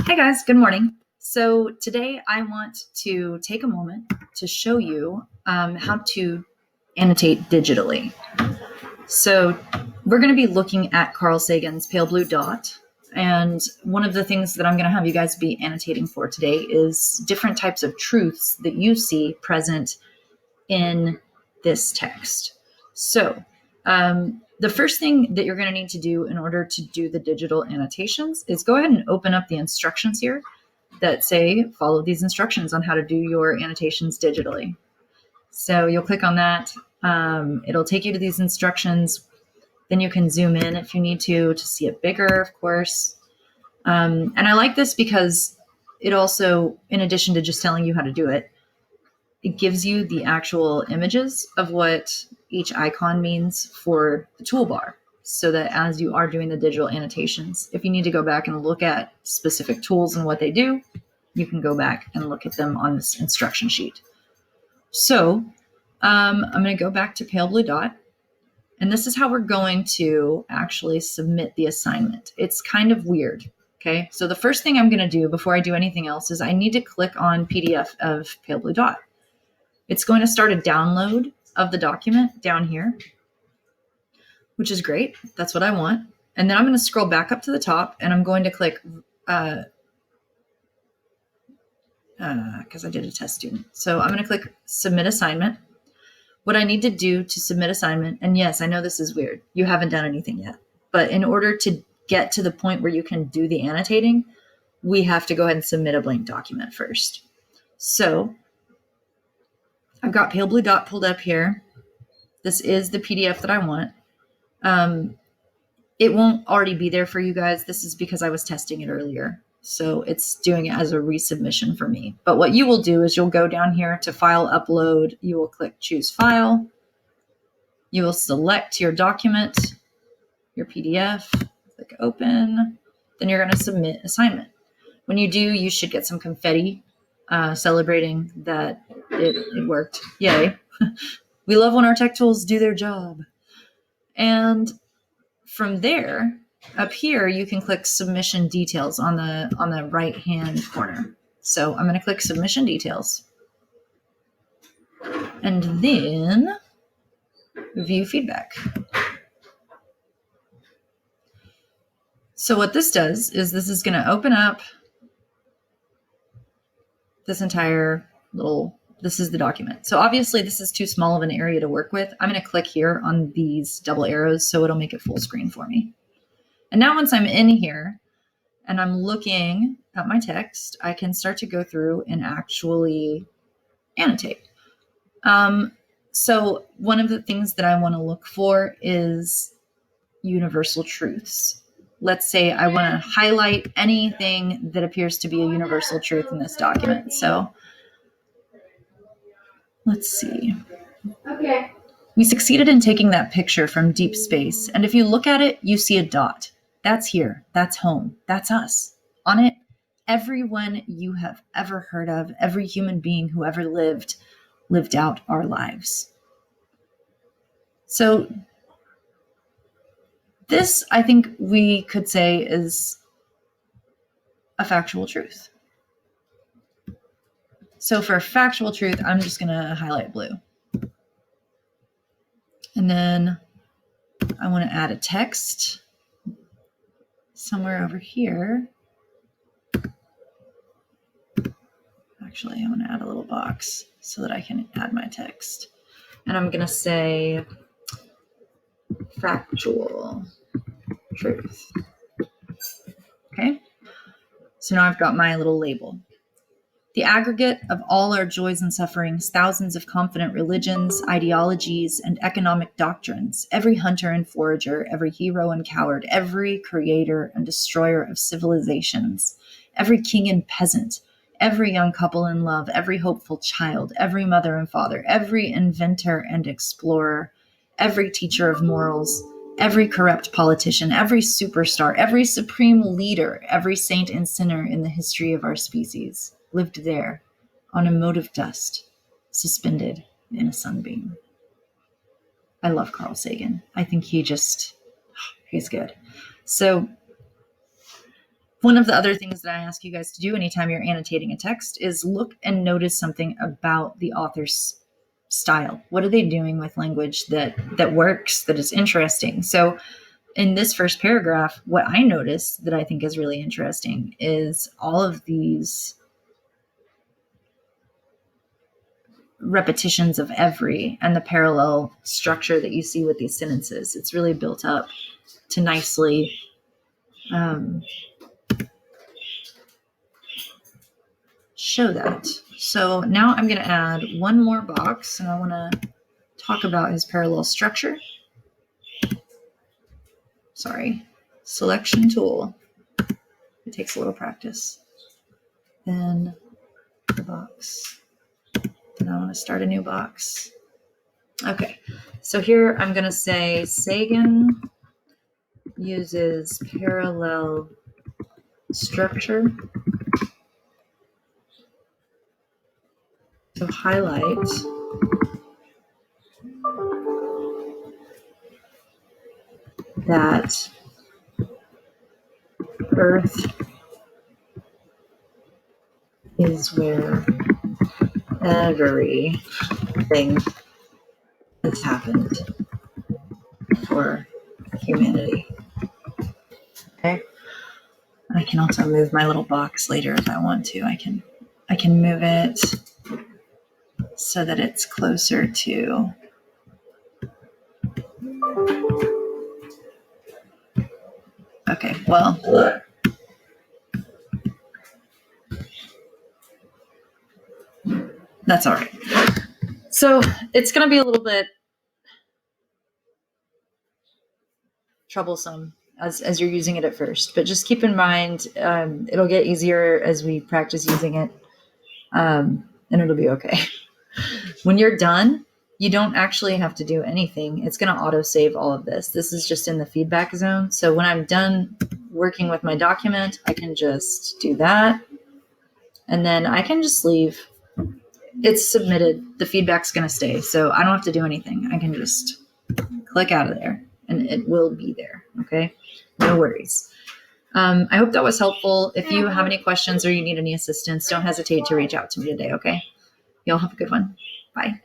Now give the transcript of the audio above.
Hey guys, good morning. So today I want to take a moment to show you how to annotate digitally. So we're going to be looking at Carl Sagan's Pale Blue Dot. And one of the things that I'm going to have you guys be annotating for today is different types of truths that you see present in this text. So the first thing that you're going to need to do in order to do the digital annotations is go ahead and open up the instructions here that say follow these instructions on how to do your annotations digitally. So you'll click on that. It'll take you to these instructions. Then you can zoom in if you need to see it bigger, of course. And I like this because it also, in addition to just telling you how to do it, it gives you the actual images of what each icon means for the toolbar, so that as you are doing the digital annotations, if you need to go back and look at specific tools and what they do, you can go back and look at them on this instruction sheet. So I'm going to go back to Pale Blue Dot, and this is how we're going to actually submit the assignment. It's kind of weird. Okay, so the first thing I'm going to do before I do anything else is I need to click on PDF of Pale Blue Dot. It's going to start a download of the document down here, which is great. That's what I want. And then I'm going to scroll back up to the top and I'm going to click, because I did a test student. So I'm going to click submit assignment. What I need to do to submit assignment, and yes, I know this is weird. You haven't done anything yet. But in order to get to the point where you can do the annotating, we have to go ahead and submit a blank document first. So I've got Pale Blue Dot pulled up here. This is the PDF that I want. It won't already be there for you guys. This is because I was testing it earlier. So it's doing it as a resubmission for me. But what you will do is you'll go down here to File, Upload. You will click Choose File. You will select your document, your PDF, click Open. Then you're going to submit assignment. When you do, you should get some confetti celebrating that it worked. Yay. We love when our tech tools do their job. And from there, up here, you can click Submission Details on the right-hand corner. So I'm going to click Submission Details. And then View Feedback. So what this does is this is going to open up this entire this is the document. So obviously this is too small of an area to work with. I'm going to click here on these double arrows so it'll make it full screen for me. And now once I'm in here and I'm looking at my text, I can start to go through and actually annotate. So one of the things that I want to look for is universal truths. Let's say I want to highlight anything that appears to be a universal truth in this document. So let's see. Okay. We succeeded in taking that picture from deep space. And if you look at it, you see a dot. That's here. That's home. That's us. On it, everyone you have ever heard of, every human being who ever lived out our lives. So this, I think we could say, is a factual truth. So for factual truth, I'm just going to highlight blue. And then I want to add a text somewhere over here. Actually, I want to add a little box so that I can add my text. And I'm going to say factual truth. Okay. So now I've got my little label. The aggregate of all our joys and sufferings, thousands of confident religions, ideologies, and economic doctrines, every hunter and forager, every hero and coward, every creator and destroyer of civilizations, every king and peasant, every young couple in love, every hopeful child, every mother and father, every inventor and explorer, every teacher of morals, every corrupt politician, every superstar, every supreme leader, every saint and sinner in the history of our species lived there on a mote of dust, suspended in a sunbeam. I love Carl Sagan. I think he's good. So One of the other things that I ask you guys to do anytime you're annotating a text is look and notice something about the author's style. What are they doing with language that works, that is interesting? So in this first paragraph, what I noticed that I think is really interesting is all of these repetitions of every and the parallel structure that you see with these sentences. It's really built up to nicely show that. So now I'm going to add one more box, and I want to talk about his parallel structure. Sorry, selection tool. It takes a little practice. Then the box. Then I want to start a new box. Okay, so here I'm going to say Sagan uses parallel structure to highlight that Earth is where everything has happened for humanity. Okay. I can also move my little box later if I want to. I can move it so that it's closer to okay, well, that's all right. So it's going to be a little bit troublesome as you're using it at first, but just keep in mind it'll get easier as we practice using it, and it'll be okay. When you're done, you don't actually have to do anything. It's going to auto-save all of this. This is just in the feedback zone. So when I'm done working with my document, I can just do that, and then I can just leave. It's submitted. The feedback's going to stay, so I don't have to do anything. I can just click out of there, and it will be there. Okay, no worries. I hope that was helpful. If you have any questions or you need any assistance, don't hesitate to reach out to me today. Okay, y'all have a good one. Bye.